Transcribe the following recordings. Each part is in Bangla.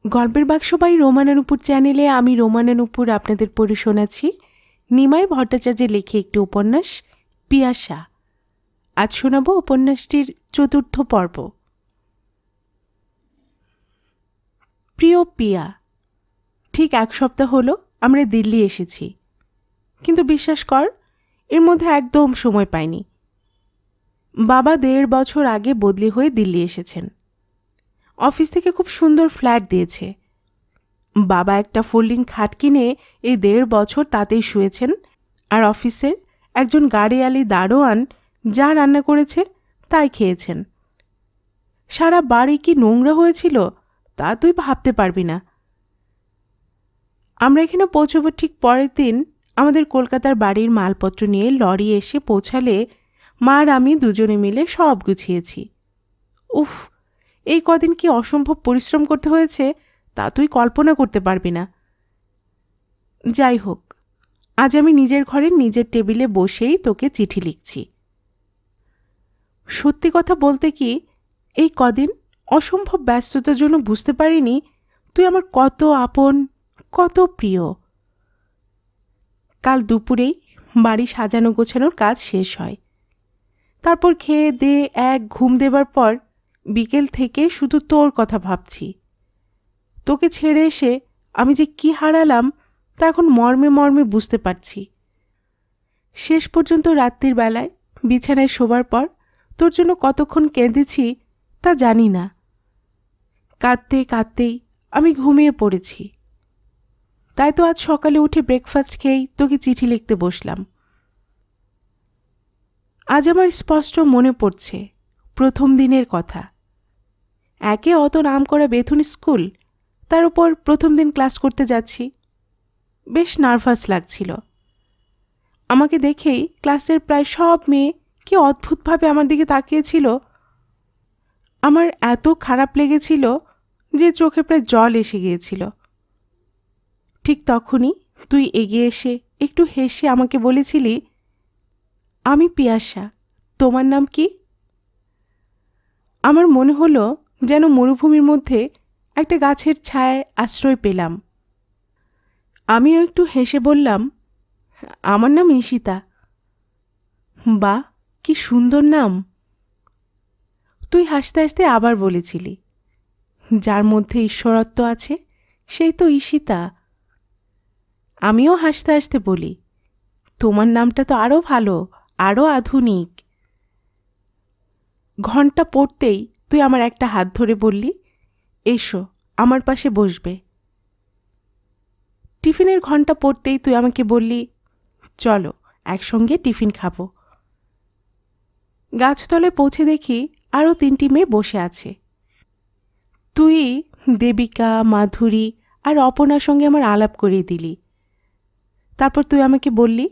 গল্পের বাক্স বাই রোমানা নুপুর চ্যানেলে আমি রোমানা নুপুর আপনাদের পড়ে শোনাচ্ছি নিমাই ভট্টাচার্যের লেখে একটি উপন্যাস পিয়াসা। আজ শোনাব উপন্যাসটির ৪র্থ পর্ব। প্রিয় পিয়া, ঠিক ১ সপ্তাহ হলো আমরা দিল্লি এসেছি, কিন্তু বিশ্বাস কর এর মধ্যে একদম সময় পাইনি। বাবা ১.৫ বছর আগে বদলি হয়ে দিল্লি এসেছেন। অফিস থেকে খুব সুন্দর ফ্ল্যাট দিয়েছে। বাবা একটা ফোল্ডিং খাট কিনে এই ১.৫ বছর তাতেই শুয়েছেন, আর অফিসের একজন গাড়িয়ালি দারোয়ান যা রান্না করেছে তাই খেয়েছেন। সারা বাড়ি কি নোংরা হয়েছিল তা তুই ভাবতে পারবি না। আমরা এখানে পৌঁছব ঠিক পরের দিন আমাদের কলকাতার বাড়ির মালপত্র নিয়ে লরি এসে পৌঁছালে মা আর আমি দুজনে মিলে সব গুছিয়েছি। উফ, এই কদিন কি অসম্ভব পরিশ্রম করতে হয়েছে তা তুই কল্পনা করতে পারবি না। যাই হোক, আজ আমি নিজের ঘরে নিজের টেবিলে বসেই তোকে চিঠি লিখছি। সত্যি কথা বলতে কি, এই কদিন অসম্ভব ব্যস্ততার জন্য বুঝতে পারিনি তুই আমার কত আপন, কত প্রিয়। কাল দুপুরেই বাড়ি সাজানো গোছানোর কাজ শেষ হয়। তারপর খেয়ে দিয়ে এক ঘুম দেবার পর বিকেল থেকে শুধু তোর কথা ভাবছি। তোকে ছেড়ে এসে আমি যে কি হারালাম তা এখন মর্মে মর্মে বুঝতে পারছি। শেষ পর্যন্ত রাত্রির বেলায় বিছানায় শোবার পর তোর জন্য কতক্ষণ কেঁদেছি তা জানি না। কাঁদতে কাঁদতেই আমি ঘুমিয়ে পড়েছি। তাই তো আজ সকালে উঠে ব্রেকফাস্ট খেয়েই তোকে চিঠি লিখতে বসলাম। আজ আমার স্পষ্ট মনে পড়ছে প্রথম দিনের কথা। একে অত নাম করা বেথুন স্কুল, তার উপর প্রথম দিন ক্লাস করতে যাচ্ছি। বেশ নার্ভাস লাগছিল। আমাকে দেখেই ক্লাসের প্রায় সব মেয়ে কি অদ্ভুতভাবে আমার দিকে তাকিয়েছিল। আমার এত খারাপ লেগেছিল যে চোখে প্রায় জল এসে গিয়েছিল। ঠিক তখনই তুই এগিয়ে এসে একটু হেসে আমাকে বলেছিলি, আমি পিয়াসা, তোমার নাম কি? আমার মনে হলো যেন মরুভূমির মধ্যে একটা গাছের ছায়ায় আশ্রয় পেলাম। আমিও একটু হেসে বললাম, আমার নাম ঈশিতা। বাহ, কি সুন্দর নাম। তুই হাসতে হাসতে আবার বলেছিলি, যার মধ্যে ঈশ্বরত্ব আছে সেই তো ঈশিতা। আমিও হাসতে হাসতে বলি, তোমার নামটা তো আরও ভালো, আরও আধুনিক। ঘণ্টা পড়তেই তুই আমার একটা হাত ধরে বললি, এসো আমার পাশে বসবে। টিফিনের ঘণ্টা পড়তেই তুই আমাকে বললি, চলো একসঙ্গে টিফিন খাবো। গাছতলায় পৌঁছে দেখি আরও ৩টি মেয়ে বসে আছে। তুই দেবিকা, মাধুরী আর অপর্ণার সঙ্গে আমার আলাপ করিয়ে দিলি। তারপর তুই আমাকে বললি,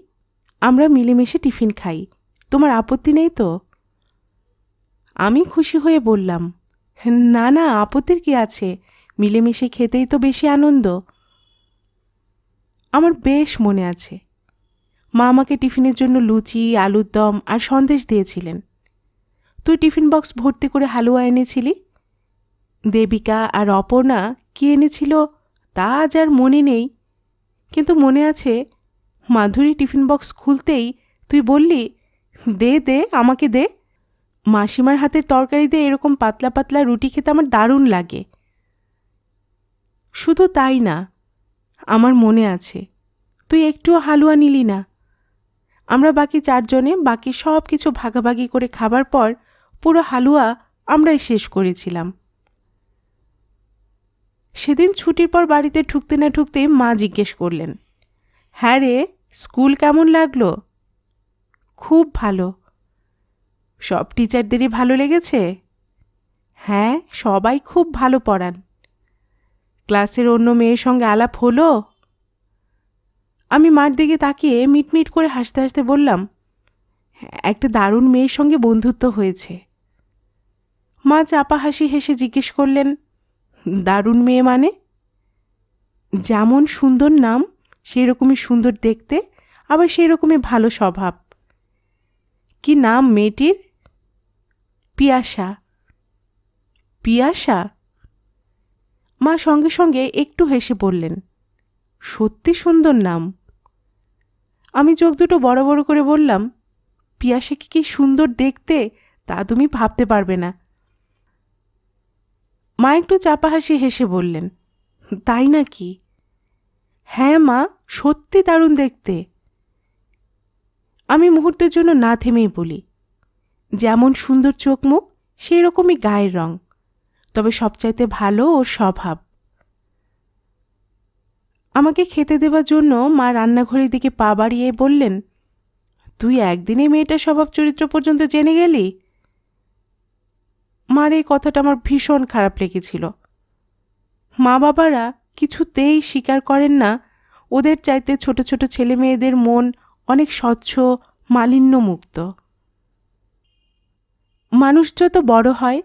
আমরা মিলেমিশে টিফিন খাই, তোমার আপত্তি নেই তো? আমি খুশি হয়ে বললাম, না না, আপত্তির কি আছে, মিলেমিশে খেতেই তো বেশি আনন্দ। আমার বেশ মনে আছে, মা আমাকে টিফিনের জন্য লুচি, আলুর দম আর সন্দেশ দিয়েছিলেন। তুই টিফিন বক্স ভর্তি করে হালুয়া এনেছিলি। দেবিকা আর অপর্ণা কি এনেছিল তা আজ আর মনে নেই, কিন্তু মনে আছে মাধুরী টিফিন বক্স খুলতেই তুই বললি, দে দে আমাকে দে, মাসিমার হাতের তরকারি দিয়ে এরকম পাতলা পাতলা রুটি খেতে আমার দারুণ লাগে। শুধু তাই না, আমার মনে আছে তুই একটুও হালুয়া নিলি না। আমরা বাকি 4 জনে বাকি সব কিছু ভাগাভাগি করে খাবার পর পুরো হালুয়া আমরাই শেষ করেছিলাম। সেদিন ছুটির পর বাড়িতে ঢুকতে না ঢুকতেই মা জিজ্ঞেস করলেন, হ্যাঁ রে, স্কুল কেমন লাগলো? খুব ভালো। সব টিচারদেরই ভালো লেগেছে? হ্যাঁ, সবাই খুব ভালো পড়ান। ক্লাসের অন্য মেয়ের সঙ্গে আলাপ হলো? আমি মার দিকে তাকিয়ে মিটমিট করে হাসতে হাসতে বললাম, একটা দারুণ মেয়ের সঙ্গে বন্ধুত্ব হয়েছে। মা চাপা হাসি হেসে জিজ্ঞেস করলেন, দারুণ মেয়ে মানে? যেমন সুন্দর নাম সেই রকমই সুন্দর দেখতে, আবার সেই রকমই ভালো স্বভাব। কি নাম মেয়েটির? পিয়াসা। পিয়াসা? মা সঙ্গে সঙ্গে একটু হেসে বললেন, সত্যি সুন্দর নাম। আমি চোখ দুটো বড় বড় করে বললাম, পিয়াসাকে কি সুন্দর দেখতে তা তুমি ভাবতে পারবে না। মা একটু চাপা হাসি হেসে বললেন, তাই নাকি? হ্যাঁ মা, সত্যি দারুণ দেখতে। আমি মুহূর্তের জন্য না থেমেই বলি, যেমন সুন্দর চোখ মুখ সেই রকমই গায়ের রং, তবে সবচাইতে ভালো ওর স্বভাব। আমাকে খেতে দেবার জন্য মা রান্নাঘরের দিকে পা বাড়িয়ে বললেন, তুই একদিনে মেয়েটার স্বভাব চরিত্র পর্যন্ত জেনে গেলি? মার এই কথাটা আমার ভীষণ খারাপ লেগেছিল। মা বাবারা কিছুতেই স্বীকার করেন না ওদের চাইতে ছোট ছোট ছেলে মেয়েদের মন অনেক স্বচ্ছ, মালিন্যমুক্ত। মানুষ যত বড় হয়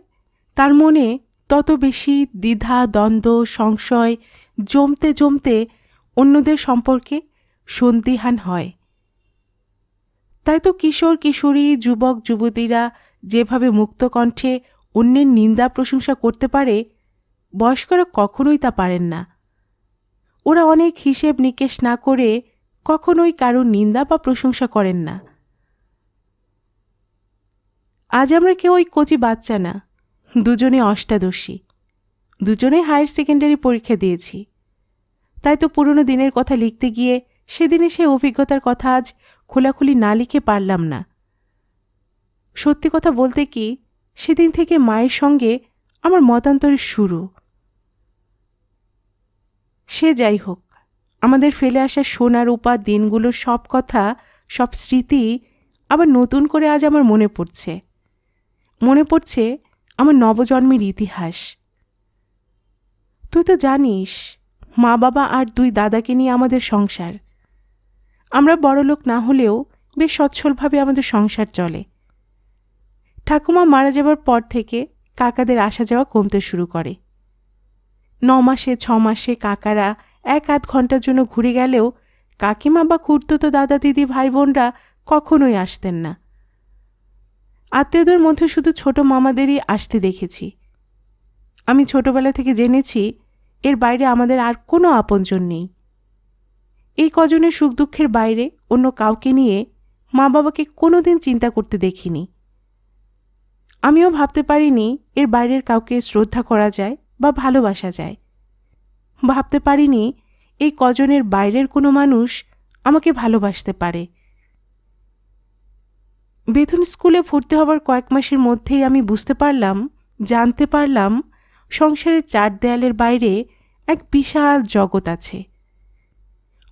তার মনে তত বেশি দ্বিধা, দ্বন্দ্ব, সংশয় জমতে জমতে অন্যদের সম্পর্কে সন্দিহান হয়। তাই তো কিশোর কিশোরী, যুবক যুবতীরা যেভাবে মুক্ত কণ্ঠে অন্যের নিন্দা প্রশংসা করতে পারে, বয়স্করা কখনোই তা পারেন না। ওরা অনেক হিসেব নিকেশ না করে কখনোই কারো নিন্দা বা প্রশংসা করেন না। আজ আমরা কেউ ওই কচি বাচ্চা না, দুজনে অষ্টাদশী, দুজনে হায়ার সেকেন্ডারি পরীক্ষা দিয়েছি। তাই তো পুরনো দিনের কথা লিখতে গিয়ে সেদিনে সে অভিজ্ঞতার কথা আজ খোলাখুলি না লিখে পারলাম না। সত্যি কথা বলতে কি, সেদিন থেকে মায়ের সঙ্গে আমার মতান্তরের শুরু। সে যাই হোক, আমাদের ফেলে আসা সোনা রূপা দিনগুলোর সব কথা, সব স্মৃতি আবার নতুন করে আজ আমার মনে পড়ছে। মনে পড়ছে আমার নবজন্মের ইতিহাস। তুই তো জানিস, মা বাবা আর দুই দাদাকে নিয়ে আমাদের সংসার। আমরা বড়লোক না হলেও বেশ সচ্ছলভাবে আমাদের সংসার চলে। ঠাকুমা মারা যাবার পর থেকে কাকাদের আসা যাওয়া কমতে শুরু করে। 9 মাসে 6 মাসে কাকারা 1-8 ঘন্টার জন্য ঘুরে গেলেও কাকিমা বা খুড়তুতো দাদা দিদি ভাই বোনরা কখনোই আসতেন না। আত্মীয়দের মধ্যে শুধু ছোট মামাদেরই আসতে দেখেছি। আমি ছোটবেলা থেকে জেনেছি এর বাইরে আমাদের আর কোনো আপনজন নেই। এই কজনের সুখ দুঃখের বাইরে অন্য কাউকে নিয়ে মা বাবাকে কোনোদিন চিন্তা করতে দেখিনি। আমিও ভাবতে পারিনি এর বাইরের কাউকে শ্রদ্ধা করা যায় বা ভালোবাসা যায়। ভাবতে পারিনি এই কজনের বাইরের কোনো মানুষ আমাকে ভালোবাসতে পারে। বেথুন স্কুলে ভর্তি হবার কয়েক মাসের মধ্যেই আমি বুঝতে পারলাম, জানতে পারলাম, সংসারের 4 দেয়ালের বাইরে এক বিশাল জগৎ আছে।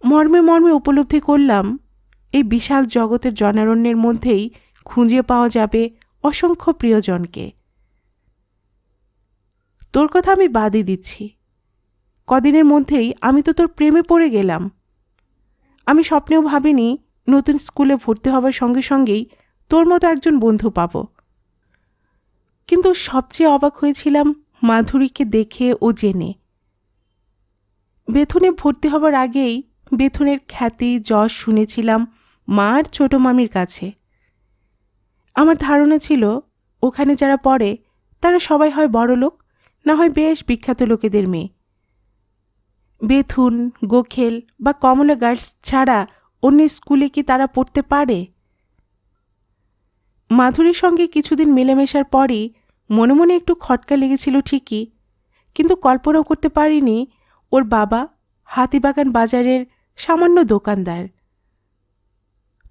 মর্মে মর্মে উপলব্ধি করলাম, এই বিশাল জগতের জনারণ্যের মধ্যেই খুঁজে পাওয়া যাবে অসংখ্য প্রিয়জনকে। তোর কথা আমি বাদই দিচ্ছি। কদিনের মধ্যেই আমি তো তোর প্রেমে পড়ে গেলাম। আমি স্বপ্নেও ভাবিনি নতুন স্কুলে ভর্তি হবার সঙ্গে সঙ্গেই তোর মতো একজন বন্ধু পাব। কিন্তু সবচেয়ে অবাক হয়েছিলাম মাধুরীকে দেখে ও জেনে। বেথুনে ভর্তি হবার আগেই বেথুনের খ্যাতি যশ শুনেছিলাম মা আর ছোট মামির কাছে। আমার ধারণা ছিল ওখানে যারা পড়ে তারা সবাই হয় বড়লোক, না হয় বেশ বিখ্যাত লোকেদের মেয়ে। বেথুন, গোখেল বা কমলা গার্লস ছাড়া অন্য স্কুলে কি তারা পড়তে পারে? মাধুরীর সঙ্গে কিছুদিন মেলামেশার পরই মনে মনে একটু খটকা লেগেছিল ঠিকই, কিন্তু কল্পনাও করতে পারিনি ওর বাবা হাতিবাগান বাজারের সামান্য দোকানদার।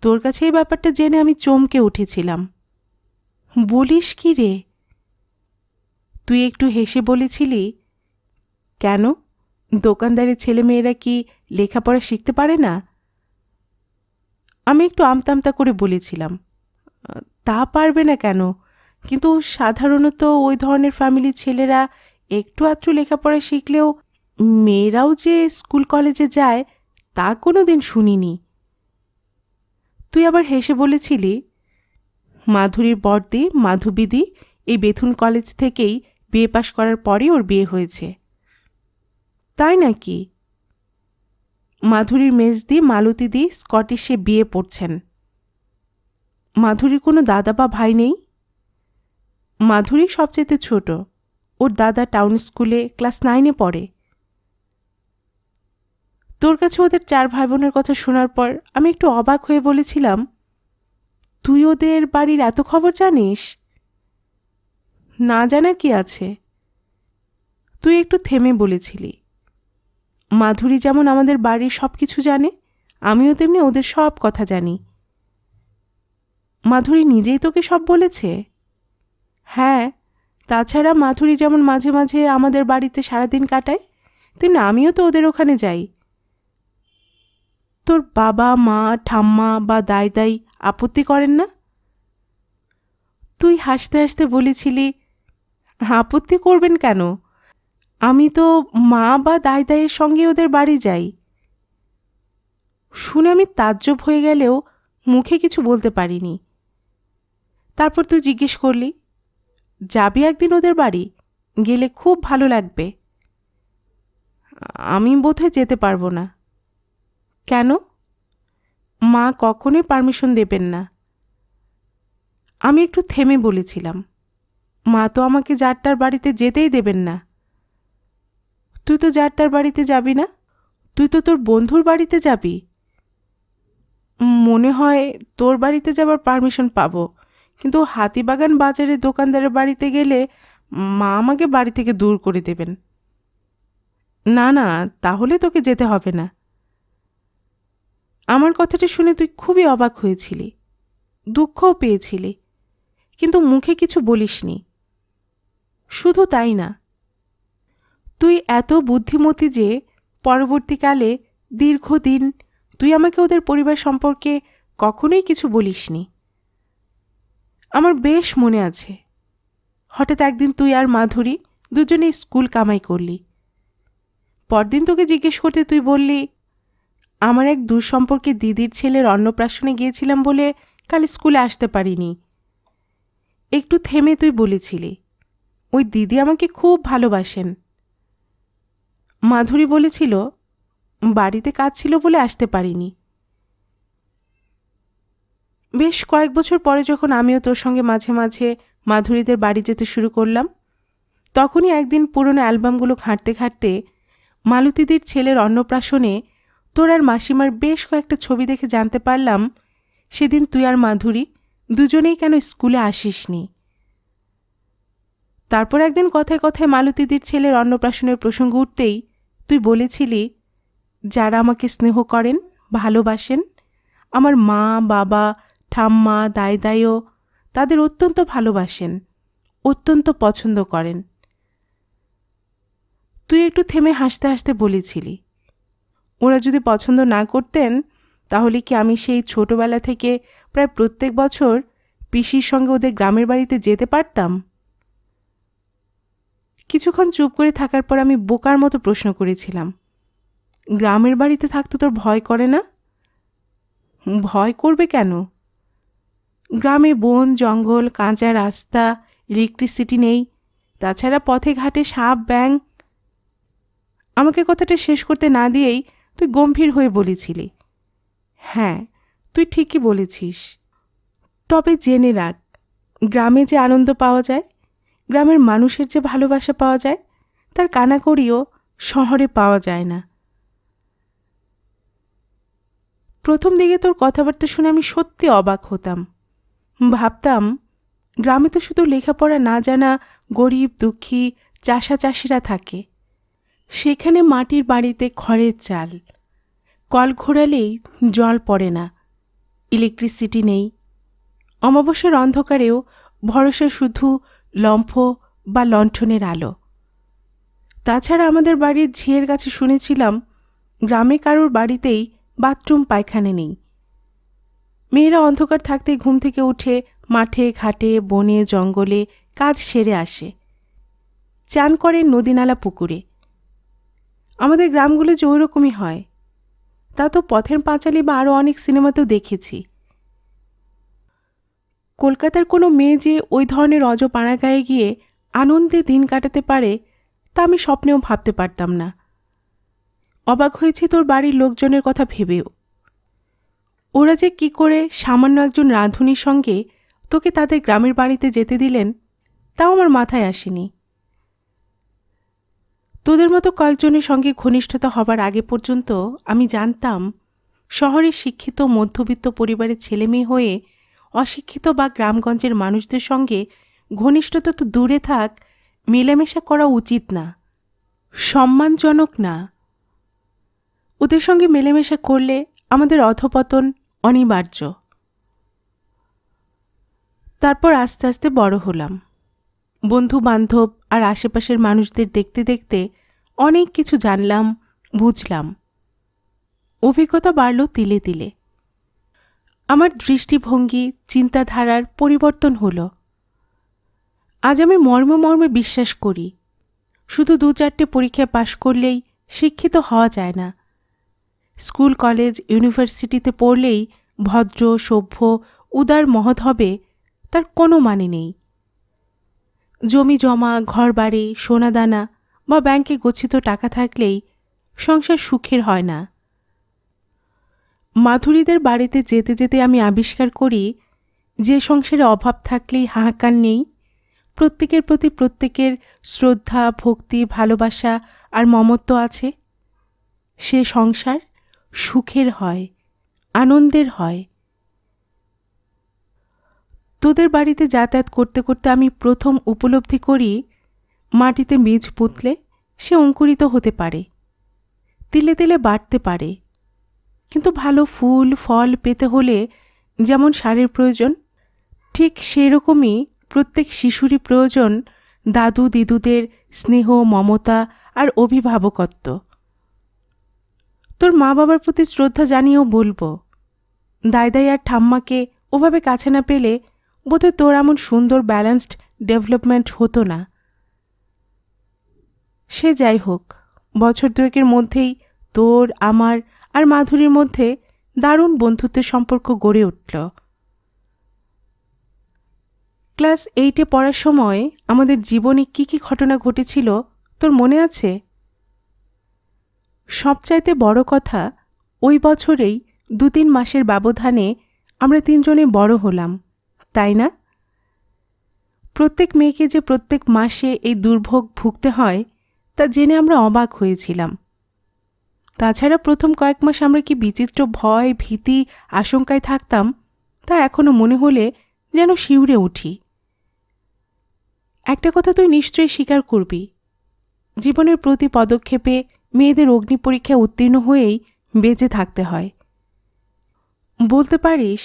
তোর কাছে এই ব্যাপারটা জেনে আমি চমকে উঠেছিলাম। বলিস কি রে? তুই একটু হেসে বলেছিলি, কেন, দোকানদারের ছেলেমেয়েরা কি লেখাপড়া শিখতে পারে না? আমি একটু আমতামতা করে বলেছিলাম, তা পারবে না কেন, কিন্তু সাধারণত ওই ধরনের ফ্যামিলির ছেলেরা একটু আধটু লেখাপড়া শিখলেও মেয়েরাও যে স্কুল কলেজে যায় তা কোনো দিন শুনিনি। তুই আবার হেসে বলেছিলি, মাধুরীর বড়দি মাধবীদি এই বেথুন কলেজ থেকেই বিএ পাশ করার পরই ওর বিয়ে হয়েছে। তাই নাকি? মাধুরীর মেজদি মালতীদি স্কটিশে বিয়ে পড়ছেন। মাধুরীর কোনো দাদা বা ভাই নেই? মাধুরী সবচেয়ে ছোট, ওর দাদা টাউন স্কুলে ক্লাস 9-এ পড়ে। তোর কাছে ওদের 4 ভাই বোনের কথা শোনার পর আমি একটু অবাক হয়ে বলেছিলাম, তুই ওদের বাড়ির এত খবর জানিস? না জানার কি আছে? তুই একটু থেমে বলেছিলি, মাধুরী যেমন আমাদের বাড়ির সব কিছু জানে, আমিও তেমনি ওদের সব কথা জানি। মাধুরী নিজেই তোকে সব বলেছে? হ্যাঁ, তাছাড়া মাধুরী যেমন মাঝে মাঝে আমাদের বাড়িতে সারাদিন কাটায়, তেমনি আমিও তো ওদের ওখানে যাই। তোর বাবা মা ঠাম্মা বা দাই আপত্তি করেন না? তুই হাসতে হাসতে বলেছিলি, আপত্তি করবেন কেন, আমি তো মা বা দাইয়ের সঙ্গে ওদের বাড়ি যাই। শুনে আমি তাজ্জব হয়ে গেলেও মুখে কিছু বলতে পারিনি। তারপর তুই জিজ্ঞেস করলি, যাবি একদিন ওদের বাড়ি? গেলে খুব ভালো লাগবে। আমি বোধহয় যেতে পারবো না। কেন? মা কখনোই পারমিশন দেবেন না। আমি একটু থেমে বলেছিলাম, মা তো আমাকে যার তার বাড়িতে যেতেই দেবেন না। তুই তো যার তার বাড়িতে যাবি না, তুই তো তোর বন্ধুর বাড়িতে যাবি। মনে হয় তোর বাড়িতে যাবার পারমিশন পাবো, কিন্তু হাতিবাগান বাজারে দোকানদারের বাড়িতে গেলে মা আমাকে বাড়ি থেকে দূর করে দেবেন। না না, তাহলে তোকে যেতে হবে না। আমার কথাটা শুনে তুই খুবই অবাক হয়েছিলি, দুঃখও পেয়েছিলি, কিন্তু মুখে কিছু বলিসনি। শুধু তাই না, তুই এত বুদ্ধিমতী যে পরবর্তীকালে দীর্ঘদিন তুই আমাকে ওদের পরিবার সম্পর্কে কখনোই কিছু বলিসনি। আমার বেশ মনে আছে, হঠাৎ একদিন তুই আর মাধুরী দুজনেই স্কুল কামাই করলি। পরদিন তোকে জিজ্ঞেস করতে তুই বললি, আমার এক দূর সম্পর্কে দিদির ছেলের অন্নপ্রাশনে গিয়েছিলাম বলে কাল স্কুলে আসতে পারিনি। একটু থেমে তুই বলেছিলি, ওই দিদি আমাকে খুব ভালোবাসেন। মাধুরী বলেছিল, বাড়িতে কাজ ছিল বলে আসতে পারিনি। বেশ কয়েক বছর পরে যখন আমিও তোর সঙ্গে মাঝে মাঝে মাধুরীদের বাড়ি যেতে শুরু করলাম, তখনই একদিন পুরনো অ্যালবামগুলো ঘাঁটতে ঘাঁটতে মালতীদির ছেলের অন্নপ্রাশনে তোর আর মাসিমার বেশ কয়েকটা ছবি দেখে জানতে পারলাম সেদিন তুই আর মাধুরী দুজনেই কেন স্কুলে আসিসনি। তারপর একদিন কথায় কথায় মালতীদির ছেলের অন্নপ্রাশনের প্রসঙ্গ উঠতেই তুই বলেছিলি, যারা আমাকে স্নেহ করেন, ভালোবাসেন, আমার মা বাবা ঠাম্মা দাইও তাদের অত্যন্ত ভালোবাসেন, অত্যন্ত পছন্দ করেন। তুই একটু থেমে হাসতে হাসতে বলেছিলি, ওরা যদি পছন্দ না করতেন তাহলে কি আমি সেই ছোটবেলা থেকে প্রায় প্রত্যেক বছর পিসির সঙ্গে ওদের গ্রামের বাড়িতে যেতে পারতাম? কিছুক্ষণ চুপ করে থাকার পর আমি বোকার মতো প্রশ্ন করেছিলাম, গ্রামের বাড়িতে থাকতে তোর ভয় করে না? ভয় করবে কেন? গ্রামে বন জঙ্গল, কাঁচা রাস্তা, ইলেকট্রিসিটি নেই, তাছাড়া পথে ঘাটে সাপ ব্যাঙ। আমাকে কথাটা শেষ করতে না দিয়েই তুই গম্ভীর হয়ে বলেছিলি, হ্যাঁ তুই ঠিকই বলেছিস, তবে জেনে রাখ, গ্রামে যে আনন্দ পাওয়া যায়, গ্রামের মানুষের যে ভালোবাসা পাওয়া যায়, তার কানাকড়িও শহরে পাওয়া যায় না। প্রথম দিকে তোর কথাবার্তা শুনে আমি সত্যি অবাক হতাম। ভাবতাম, গ্রামে তো শুধু লেখাপড়া না জানা গরিব দুঃখী চাষিরা থাকে। সেখানে মাটির বাড়িতে খড়ের চাল, কল ঘোরালেই জল পড়ে না, ইলেকট্রিসিটি নেই, অমাবস্যার অন্ধকারেও ভরসা শুধু লম্ফ বা লণ্ঠনের আলো। তাছাড়া আমাদের বাড়ির ঝিয়ের কাছে শুনেছিলাম, গ্রামে কারোর বাড়িতেই বাথরুম পায়খানা নেই। মেয়েরা অন্ধকার থাকতেই ঘুম থেকে উঠে মাঠে ঘাটে বনে জঙ্গলে কাজ সেরে আসে, চান করে নদীনালা পুকুরে। আমাদের গ্রামগুলো যে ওই রকমই হয়, তা তো পথের পাঁচালী বা আরও অনেক সিনেমাতেও দেখেছি। কলকাতার কোনো মেয়ে যে ওই ধরনের অজপাড়াগায়ে গিয়ে আনন্দে দিন কাটাতে পারে তা আমি স্বপ্নেও ভাবতে পারতাম না। অবাক হয়েছি তোর বাড়ির লোকজনের কথা ভেবেও। ওরা যে কি করে সামান্য একজন রাঁধুনির সঙ্গে তোকে তাদের গ্রামের বাড়িতে যেতে দিলেন তাও আমার মাথায় আসেনি। তোদের মতো কয়েকজনের সঙ্গে ঘনিষ্ঠতা হবার আগে পর্যন্ত আমি জানতাম শহরের শিক্ষিত মধ্যবিত্ত পরিবারের ছেলেমেয়ে হয়ে অশিক্ষিত বা গ্রামগঞ্জের মানুষদের সঙ্গে ঘনিষ্ঠতা তো দূরে থাক, মেলামেশা করা উচিত না, সম্মানজনক না। ওদের সঙ্গে মেলামেশা করলে আমাদের অধঃপতন অনিবার্য। তারপর আস্তে আস্তে বড় হলাম। বন্ধু বান্ধব আর আশেপাশের মানুষদের দেখতে দেখতে অনেক কিছু জানলাম, বুঝলাম। অভিজ্ঞতা বাড়ল তিলে তিলে। আমার দৃষ্টিভঙ্গি, চিন্তাধারার পরিবর্তন হলো। আজ আমি মর্মে মর্মে বিশ্বাস করি, শুধু 2-4টে পরীক্ষায় পাশ করলেই শিক্ষিত হওয়া যায় না। স্কুল, কলেজ, ইউনিভার্সিটিতে পড়লেই ভদ্র, সভ্য, উদার মহৎ হবে তার কোনো মানে নেই। জমি জমা, ঘরবাড়ি, সোনাদানা বা ব্যাংকে গচ্ছিত টাকা থাকলেই সংসার সুখের হয় না। মাধুরীদের বাড়িতে যেতে যেতে আমি আবিষ্কার করি, যে সংসারে অভাব থাকলেই হাহাকার নেই, প্রত্যেকের প্রতি প্রত্যেকের শ্রদ্ধা, ভক্তি, ভালোবাসা আর মমত্ব আছে, সে সংসার সুখের হয়, আনন্দের হয়। তোদের বাড়িতে যাতায়াত করতে করতে আমি প্রথম উপলব্ধি করি, মাটিতে বীজ পুঁতলে সে অঙ্কুরিত হতে পারে, তিলে তিলে বাড়তে পারে, কিন্তু ভালো ফুল ফল পেতে হলে যেমন সারের প্রয়োজন, ঠিক সেরকমই প্রত্যেক শিশুরই প্রয়োজন দাদু দিদুদের স্নেহ, মমতা আর অভিভাবকত্ব। তোর মা বাবার প্রতি শ্রদ্ধা জানিয়েও বলবো, দাইদাই আর ঠাম্মাকে ওভাবে কাছে না পেলে বোধহয় তোর এমন সুন্দর ব্যালেন্সড ডেভেলপমেন্ট হতো না। সে যাই হোক, বছর 2-এর মধ্যেই তোর, আমার আর মাধুরীর মধ্যে দারুণ বন্ধুত্বের সম্পর্ক গড়ে উঠল। ক্লাস 8-এ পড়ার সময় আমাদের জীবনে কি কি ঘটনা ঘটেছিল তোর মনে আছে? সবচাইতে বড় কথা, ওই বছরেই 2-3 মাসের ব্যবধানে আমরা 3জনে বড় হলাম, তাই না? প্রত্যেক মেয়েকে যে প্রত্যেক মাসে এই দুর্ভোগ ভুগতে হয় তা জেনে আমরা অবাক হয়েছিলাম। তাছাড়া প্রথম কয়েক মাস আমরা কি বিচিত্র ভয়, ভীতি, আশঙ্কায় থাকতাম তা এখনো মনে হলে যেন শিউরে উঠি। একটা কথা তুই নিশ্চয়ই স্বীকার করবি, জীবনের প্রতি পদক্ষেপে মেয়েদের অগ্নি পরীক্ষায় উত্তীর্ণ হয়েই বেঁচে থাকতে হয়। বলতে পারিস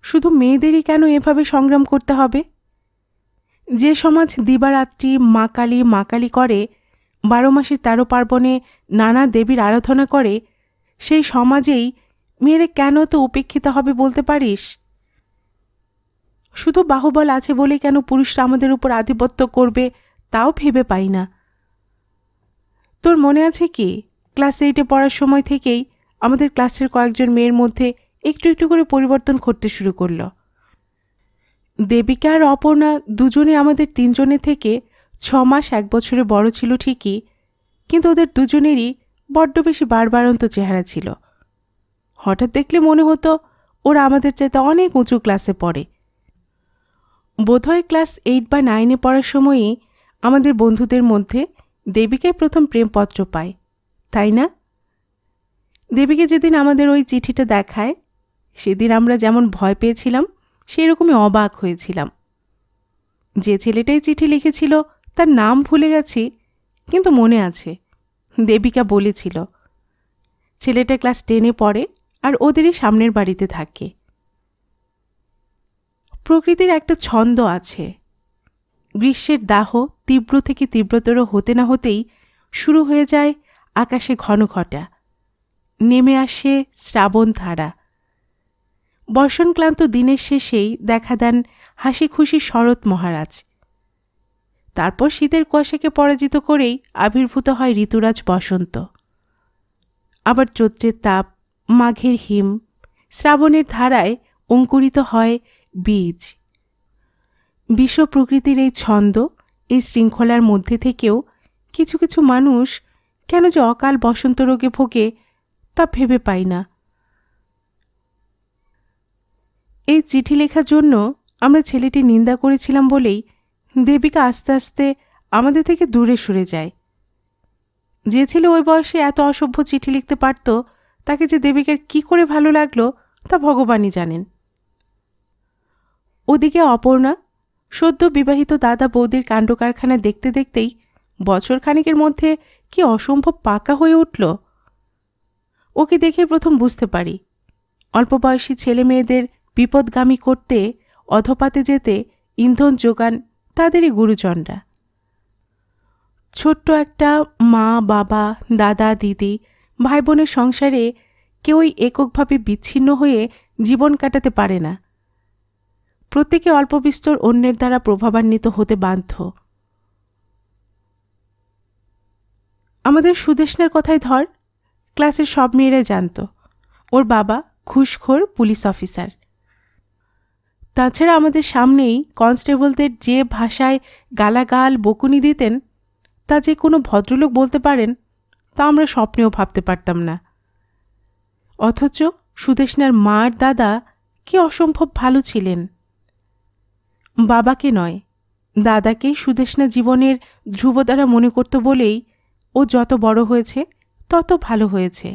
শুধু মেয়েদেরই কেন এভাবে সংগ্রাম করতে হবে? যে সমাজ দিবারাত্রি মা কালী মা কালী করে, 12 মাসের 13 পার্বণে নানা দেবীর আরাধনা করে, সেই সমাজেই মেয়েরা কেন তো উপেক্ষিত হবে বলতে পারিস? শুধু বাহুবল আছে বলে কেন পুরুষরা আমাদের উপর আধিপত্য করবে তাও ভেবে পাই না। তোর মনে আছে কি, ক্লাস 8-এ পড়ার সময় থেকেই আমাদের ক্লাসের কয়েকজন মেয়ের মধ্যে একটু একটু করে পরিবর্তন ঘটতে শুরু করল। দেবিকা আর অপর্ণা দুজনে আমাদের 3জনের থেকে 6 মাস 1 বছরে বড় ছিল ঠিকই, কিন্তু ওদের দুজনেরই বড্ড বেশি বাড়বাড়ন্ত চেহারা ছিল। হঠাৎ দেখলে মনে হতো ওরা আমাদের চাইতে অনেক উঁচু ক্লাসে পড়ে। বোধহয় ক্লাস 8 বা 9-এ পড়ার সময়ই আমাদের বন্ধুদের মধ্যে দেবিকাই প্রথম প্রেমপত্র পায়, তাই না? দেবিকা যেদিন আমাদের ওই চিঠিটা দেখায়, সেদিন আমরা যেমন ভয় পেয়েছিলাম সেরকমই অবাক হয়েছিলাম। যে ছেলেটাই চিঠি লিখেছিল তার নাম ভুলে গেছি, কিন্তু মনে আছে দেবিকা বলেছিল ছেলেটা ক্লাস 10-এ পড়ে আর ওদেরই সামনের বাড়িতে থাকে। প্রকৃতির একটা ছন্দ আছে, গ্রীষ্মের দাহ তীব্র থেকে তীব্রতর হতে না হতেই শুরু হয়ে যায় আকাশে ঘন ঘটা, নেমে আসে শ্রাবণ ধারা। বর্ষণক্লান্ত দিনের শেষেই দেখা দেন হাসি খুশি শরৎ মহারাজ। তারপর শীতের কুয়াশাকে পরাজিত করেই আবির্ভূত হয় ঋতুরাজ বসন্ত। আবার চৈত্রের তাপ, মাঘের হিম, শ্রাবণের ধারায় অঙ্কুরিত হয় বীজ। বিশ্ব প্রকৃতির এই ছন্দ, এই শৃঙ্খলার মধ্যে থেকেও কিছু কিছু মানুষ কেন যে অকাল বসন্ত রোগে ভোগে তা ভেবে পাই না। এই চিঠি লেখার জন্য আমরা ছেলেটি নিন্দা করেছিলাম বলেই দেবিকা আস্তে আস্তে আমাদের থেকে দূরে সরে যায়। যে ছেলে ওই বয়সে এত অসভ্য চিঠি লিখতে পারত, তাকে যে দেবিকার কি করে ভালো লাগলো তা ভগবানই জানেন। ওদিকে অপর্ণা সদ্য বিবাহিত দাদা বৌদির কাণ্ডকারখানা দেখতে দেখতেই বছর খানিকের মধ্যে কি অসম্ভব পাকা হয়ে উঠল। ওকে দেখে প্রথম বুঝতে পারি অল্প বয়সী ছেলে মেয়েদের বিপদগামী করতে অধপাতে যেতে ইন্ধন যোগান তাদেরই গুরুজনরা। ছোট্ট একটা মা বাবা দাদা দিদি ভাই বোনের সংসারে কেউই এককভাবে বিচ্ছিন্ন হয়ে জীবন কাটাতে পারে না। প্রত্যেকে অল্প বিস্তর অন্যের দ্বারা প্রভাবান্বিত হতে বাধ্য। আমাদের সুদেষ্ণার কথাই ধর, ক্লাসের সব মেয়েরাই জানত ওর বাবা ঘুষখোর পুলিশ অফিসার। তাছাড়া আমাদের সামনেই কনস্টেবলদের যে ভাষায় গালাগাল বকুনি দিতেন তা যে কোনো ভদ্রলোক বলতে পারেন তা আমরা স্বপ্নেও ভাবতে পারতাম না। অথচ সুদেষ্ণার মার দাদা কি অসম্ভব ভালো ছিলেন। বাবাকে নয়, দাদাকেই সুদেষ্ণা জীবনের ধ্রুবতারা মনে করত বলেই ও যত বড় হয়েছে তত ভালো হয়েছে।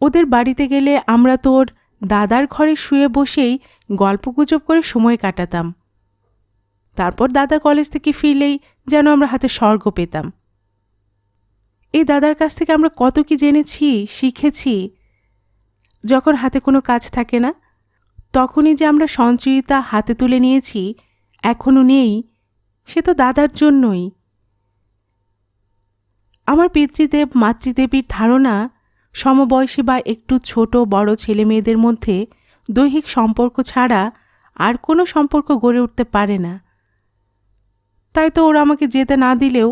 ওদের বাড়িতে গেলে আমরা তো ওর দাদার ঘরে শুয়ে বসেই গল্পগুজব করে সময় কাটাতাম। তারপর দাদা কলেজ থেকে ফিরলেই যেন আমরা হাতে স্বর্গ পেতাম। এই দাদার কাছ থেকে আমরা কত কি জেনেছি, শিখেছি। যখন হাতে কোনো কাজ থাকে না তখনই যে আমরা সঞ্চয়িতা হাতে তুলে নিয়েছি, এখনও নেই, সে তো দাদার জন্যই। আমার পিতৃদেব মাতৃদেবীর ধারণা সমবয়সী বা একটু ছোট বড় ছেলে মেয়েদের মধ্যে দৈহিক সম্পর্ক ছাড়া আর কোনো সম্পর্ক গড়ে উঠতে পারে না। তাই তো ওরা আমাকে যেতে না দিলেও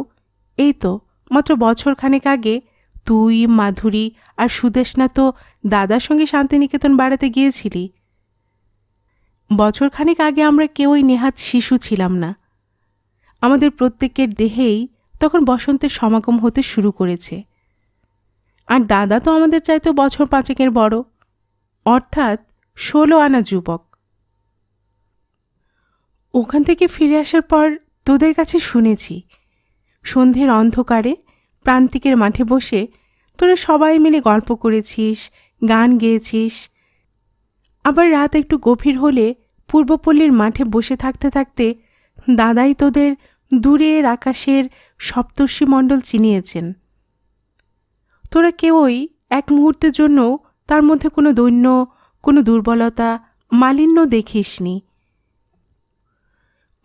এই তো মাত্র বছরখানেক আগে তুই, মাধুরী আর সুদেষ্ণা তো দাদার সঙ্গে শান্তিনিকেতন বেড়াতে গিয়েছিলি। বছরখানেক আগে আমরা কেউই নেহাত শিশু ছিলাম না। আমাদের প্রত্যেকের দেহেই তখন বসন্তের সমাগম হতে শুরু করেছে। আর দাদা তো আমাদের চাইতেও বছর 5 বড়, অর্থাৎ 16 আনা যুবক। ওখান থেকে ফিরে আসার পর তোদের কাছে শুনেছি সন্ধ্যের অন্ধকারে প্রান্তিকের মাঠে বসে তোরা সবাই মিলে গল্প করেছিস, গান গেয়েছিস। আবার রাত একটু গভীর হলে পূর্বপল্লীর মাঠে বসে থাকতে থাকতে দাদাই তোদের দূরের আকাশের সপ্তর্ষিমণ্ডল চিনিয়েছেন। তোরা কেউই এক মুহূর্তের জন্য তার মধ্যে কোনো দৈন্য, কোনো দুর্বলতা, মালিন্য দেখিসনি।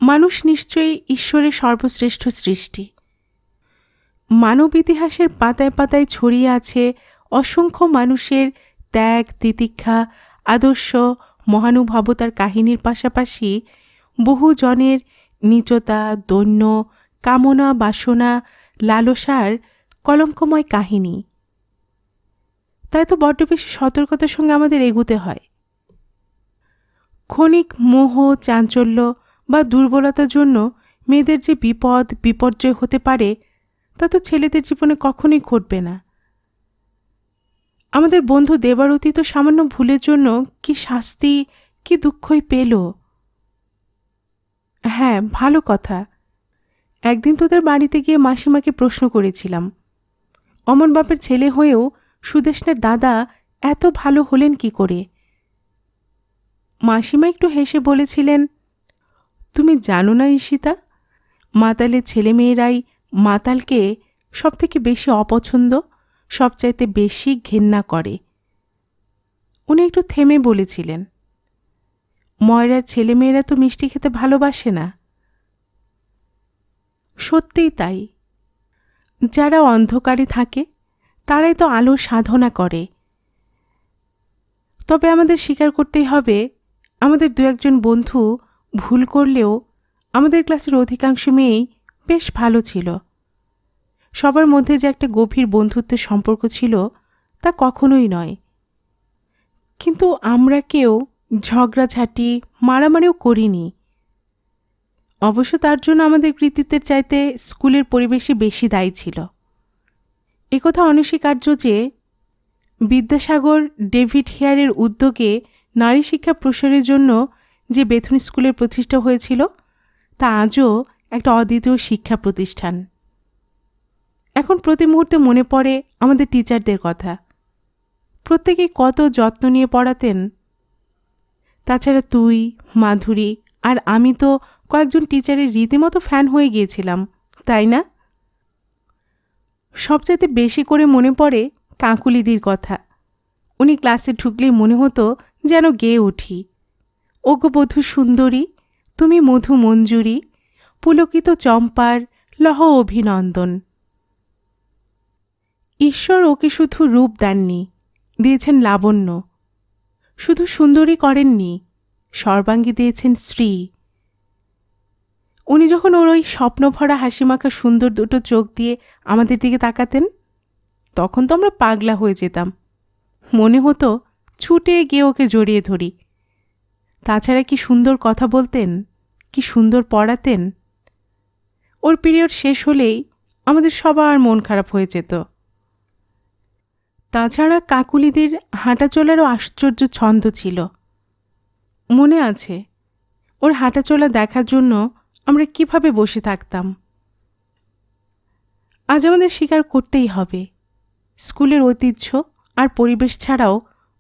মানুষ নিশ্চয়ই ঈশ্বরের সর্বশ্রেষ্ঠ সৃষ্টি। মানব ইতিহাসের পাতায় পাতায় ছড়িয়ে আছে অসংখ্য মানুষের ত্যাগ, তিতিক্ষা, আদর্শ, মহানুভবতার কাহিনীর পাশাপাশি বহু জনের নীচতা, দৈন্য, কামনা, বাসনা, লালসার কলঙ্কময় কাহিনী। তাই তো বড্ড বেশি সতর্কতার সঙ্গে আমাদের এগোতে হয়। ক্ষণিক মোহ, চাঞ্চল্য বা দুর্বলতার জন্য মেয়েদের যে বিপদ বিপর্যয় হতে পারে তা তো ছেলেদের জীবনে কখনোই ঘটবে না। আমাদের বন্ধু দেবারতী তো সামান্য ভুলের জন্য কি শাস্তি, কি দুঃখই পেল। হ্যাঁ, ভালো কথা। একদিন তোদের বাড়িতে গিয়ে মাসিমাকে প্রশ্ন করেছিলাম, অমন বাপের ছেলে হয়েও সুদেষ্ণার দাদা এত ভালো হলেন কি করে। মাসিমা একটু হেসে বলেছিলেন, তুমি জানো না ঈশিতা, মাতালের ছেলেমেয়েরাই মাতালকে সবথেকে বেশি অপছন্দ, সবচাইতে বেশি ঘেন্না করে। উনি একটু থেমে বলেছিলেন, ময়রার ছেলেমেয়েরা তো মিষ্টি খেতে ভালোবাসে না। সত্যিই তাই। যারা অন্ধকারে থাকে তারাই তো আলোর সাধনা করে। তবে আমাদের স্বীকার করতেই হবে, আমাদের 2-1 বন্ধু ভুল করলেও আমাদের ক্লাসের অধিকাংশ মেয়েই বেশ ভালো ছিল। সবার মধ্যে যে একটা গভীর বন্ধুত্বের সম্পর্ক ছিল তা কখনোই নয়। কিন্তু আমরা কেউ ঝগড়াঝাঁটি, মারামারিও করিনি। অবশ্য তার জন্য আমাদের কৃতিত্বের চাইতে স্কুলের পরিবেশই বেশি দায়ী ছিল। একথা অনস্বীকার্য যে বিদ্যাসাগর ডেভিড হেয়ারের উদ্যোগে নারী শিক্ষা প্রসারের জন্য যে বেথুন স্কুলের প্রতিষ্ঠা হয়েছিল তা আজও একটা অদ্বিতীয় শিক্ষা প্রতিষ্ঠান। এখন প্রতি মুহূর্তে মনে পড়ে আমাদের টিচারদের কথা। প্রত্যেকেই কত যত্ন নিয়ে পড়াতেন। তাছাড়া তুই, মাধুরী আর আমি তো কয়েকজন টিচারের রীতিমতো ফ্যান হয়ে গিয়েছিলাম, তাই না? সবচাইতে বেশি করে মনে পড়ে কাকুলিদির কথা। উনি ক্লাসে ঢুকলেই মনে হতো যেন গেয়ে উঠি, ওগো বধূ সুন্দরী, তুমি মধু মঞ্জুরি, পুলকিত চম্পার লহ অভিনন্দন। ঈশ্বর ওকে শুধু রূপ দেননি, দিয়েছেন লাবণ্য। শুধু সুন্দরী করেননি, সর্বাঙ্গী দিয়েছেন শ্রী। উনি যখন ওর ওই স্বপ্নভরা হাসিমাখা সুন্দর দুটো চোখ দিয়ে আমাদের দিকে তাকাতেন, তখন তো আমরা পাগলা হয়ে যেতাম। মনে হতো ছুটে গিয়ে ওকে জড়িয়ে ধরি। তাছাড়া কি সুন্দর কথা বলতেন, কি সুন্দর পড়াতেন। ওর পিরিয়ড শেষ হলেই আমাদের সবার মন খারাপ হয়ে যেত। তাছাড়া কাকুলিদের হাঁটাচলারও আশ্চর্য ছন্দ ছিল। মনে আছে ওর হাঁটাচলা দেখার জন্য আমরা কিভাবে বসে থাকতাম। আজ আমাদের স্বীকার করতেই হবে, স্কুলের ঐতিহ্য আর পরিবেশ ছাড়াও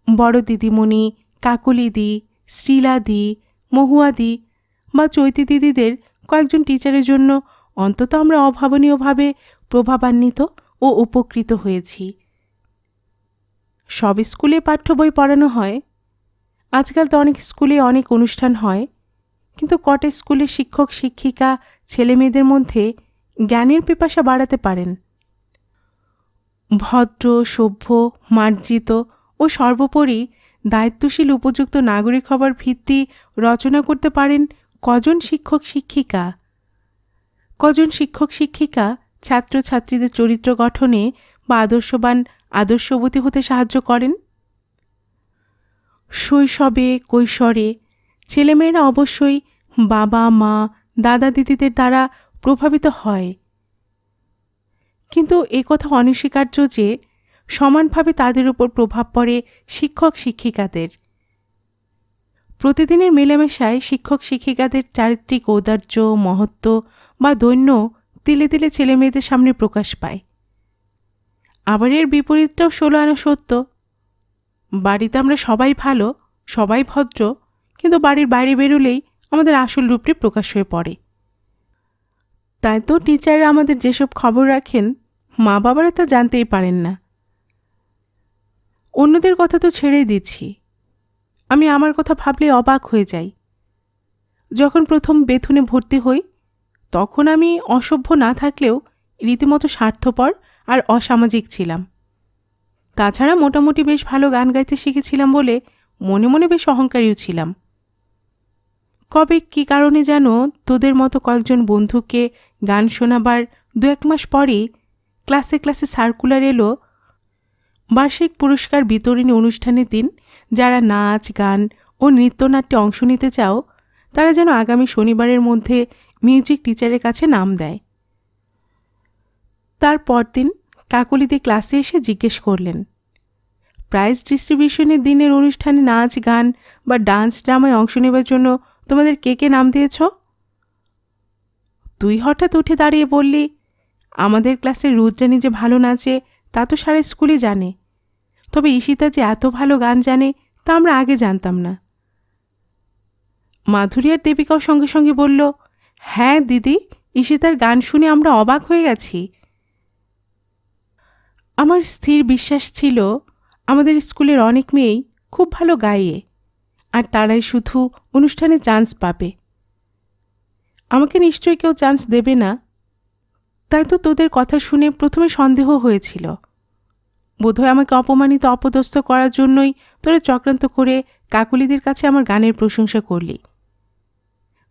বড় দিদিমণি, কাকুলিদি, শ্রীলাদি, মহুয়াদি বা চৈতি দিদিদের কয়েকজন টিচারের জন্য অন্তত আমরা অভাবনীয়ভাবে প্রভাবান্বিত ও উপকৃত হয়েছি। সব স্কুলে পাঠ্য বই পড়ানো হয়। আজকাল তো অনেক স্কুলে অনেক অনুষ্ঠান হয়, কিন্তু কটা স্কুলের শিক্ষক শিক্ষিকা ছেলেমেয়েদের মধ্যে জ্ঞানের পিপাসা বাড়াতে পারেন। ভদ্র, সভ্য, মার্জিত ও সর্বোপরি দায়িত্বশীল উপযুক্ত নাগরিক হবার ভিত্তি রচনা করতে পারেন কজন শিক্ষক শিক্ষিকা? কজন শিক্ষক শিক্ষিকা ছাত্রছাত্রীদের চরিত্র গঠনে বা আদর্শবান আদর্শবতী হতে সাহায্য করেন? শৈশবে, কৈশোরে ছেলেমেয়েরা অবশ্যই বাবা মা, দাদা দিদিদের দ্বারা প্রভাবিত হয়, কিন্তু একথা অনস্বীকার্য যে সমানভাবে তাদের উপর প্রভাব পড়ে শিক্ষক শিক্ষিকাদের। প্রতিদিনের মেলামেশায় শিক্ষক শিক্ষিকাদের চারিত্রিক ঔদার্য, মহত্ব বা দৈন্য তিলে তিলে ছেলেমেয়েদের সামনে প্রকাশ পায়। আবার এর বিপরীতটাও 16 আনা সত্য। বাড়িতে আমরা সবাই ভালো, সবাই ভদ্র, কিন্তু বাড়ির বাইরে বেরোলেই আমাদের আসল রূপটি প্রকাশ হয়ে পড়ে। তাই তো টিচাররা আমাদের যেসব খবর রাখেন, মা বাবারা তা জানতেই পারেন না। অন্যদের কথা তো ছেড়েই দিচ্ছি, আমি আমার কথা ভাবলে অবাক হয়ে যাই। যখন প্রথম বেথুনে ভর্তি হই, তখন আমি অসভ্য না থাকলেও রীতিমতো স্বার্থপর আর অসামাজিক ছিলাম। তাছাড়া মোটামুটি বেশ ভালো গান গাইতে শিখেছিলাম বলে মনে মনে বেশ অহংকারীও ছিলাম। কবে কী কারণে যেন তোদের মতো কয়েকজন বন্ধুকে গান শোনাবার 2-1 মাস পরেই ক্লাসে ক্লাসে সার্কুলার এলো, বার্ষিক পুরস্কার বিতরণী অনুষ্ঠানের দিন যারা নাচ, গান ও নৃত্যনাট্যে অংশ নিতে চাও তারা যেন আগামী শনিবারের মধ্যে মিউজিক টিচারের কাছে নাম দেয়। তার পরদিন কাকুলিদি ক্লাসে এসে জিজ্ঞেস করলেন, প্রাইজ ডিস্ট্রিবিউশনের দিনের অনুষ্ঠানে নাচ, গান বা ডান্স ড্রামায় অংশ নেবার জন্য তোমাদের কে কে নাম দিয়েছ? তুই হঠাৎ উঠে দাঁড়িয়ে বললি, আমাদের ক্লাসের রুদ্রাণী যে ভালো নাচে তা তো সারা স্কুলে জানে, তবে ঈশিতা যে এত ভালো গান জানে তা আমরা আগে জানতাম না। মাধুরী আর দেবিকাও সঙ্গে সঙ্গে বলল, হ্যাঁ দিদি, ঈশিতার গান শুনে আমরা অবাক হয়ে গেছি। আমার স্থির বিশ্বাস ছিল আমাদের স্কুলের অনেক মেয়েই খুব ভালো গাইয়ে, আর তারাই শুধু অনুষ্ঠানে চান্স পাবে। আমাকে নিশ্চয়ই কেউ চান্স দেবে না। তাই তো তোদের কথা শুনে প্রথমে সন্দেহ হয়েছিল। বোধহয় আমাকে অপমানিত অপদস্থ করার জন্যই তোরা চক্রান্ত করে কাকুলিদের কাছে আমার গানের প্রশংসা করলি।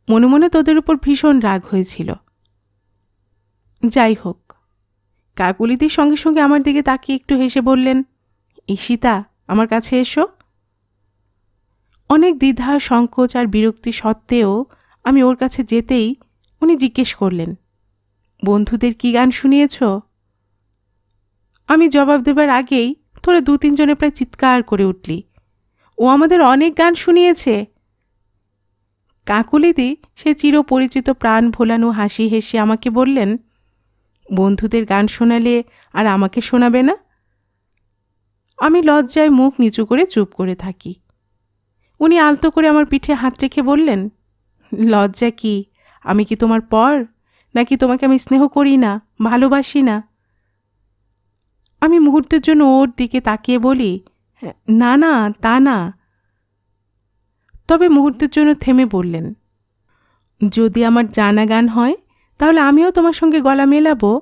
মনে মনে তোদের উপর ভীষণ রাগ হয়েছিল। যাই হোক, কাকুলিদির সঙ্গে সঙ্গে আমার দিকে তাকিয়ে একটু হেসে বললেন, ঈশিতা, আমার কাছে এসো। অনেক দ্বিধা, সংকোচ আর বিরক্তি সত্ত্বেও আমি ওর কাছে যেতেই উনি জিজ্ঞেস করলেন, বন্ধুদের কি গান শুনিয়েছ? আমি জবাব দেবার আগেই তোরা 2-3 জনে প্রায় চিৎকার করে উঠলি, ও আমাদের অনেক গান শুনিয়েছে। কাকুলিদি সে চিরপরিচিত প্রাণ ভোলানো হাসি হেসে আমাকে বললেন, বন্ধুদের গান শোনালে আর আমাকে শোনাবে না? আমি লজ্জায় মুখ নিচু করে চুপ করে থাকি। উনি আলতো করে আমার পিঠে হাত রেখে বললেন, লজ্জা কি? আমি কি তোমার পর? নাকি তোমাকে আমি স্নেহ করি না, ভালোবাসি না? আমি মুহূর্তের জন্য ওর দিকে তাকিয়ে বলি, না না, তা না। তবে মুহূর্তের জন্য থেমে বললেন, যদি আমার জানা গান হয় তাহলে আমিও তোমার সঙ্গে গলা মেলাবো।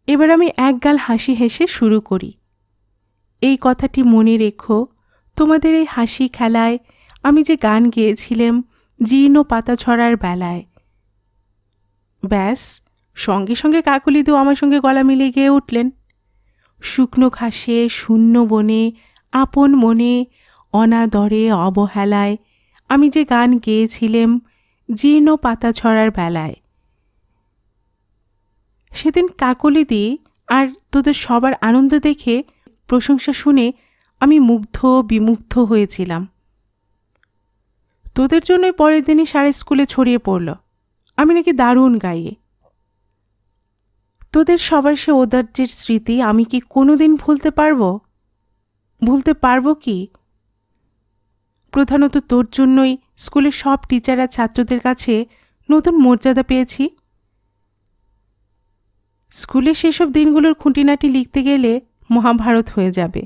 এবার আমি একগাল হাসি হেসে শুরু করি, এই কথাটি মনে রেখো, তোমাদের এই হাসি খেলায় আমি যে গান গেয়েছিলাম জীর্ণ পাতা ছড়ার বেলায়। ব্যাস, সঙ্গে সঙ্গে কাকলিদেও আমার সঙ্গে গলা মিলিয়ে গেয়ে উঠলেন, শুকনো ঘাসে শূন্য বনে আপন মনে অনাদরে অবহেলায় আমি যে গান গেয়েছিলাম জীর্ণ পাতা ছড়ার বেলায়। সেদিন কাকলিদি আর তোদের সবার আনন্দ দেখে, প্রশংসা শুনে আমি মুগ্ধ বিমুগ্ধ হয়েছিলাম। তোদের জন্যই পরের দিনই সারা স্কুলে ছড়িয়ে পড়ল আমি নাকি দারুণ গাইয়ে। তোদের সবার সে ঔদার্যের স্মৃতি আমি কি কোনোদিন ভুলতে পারবো? ভুলতে পারবো কি? প্রধানত তোর জন্যই স্কুলের সব টিচার আর ছাত্রদের কাছে নতুন মর্যাদা পেয়েছি। স্কুলে সেসব দিনগুলোর খুঁটিনাটি লিখতে গেলে মহাভারত হয়ে যাবে।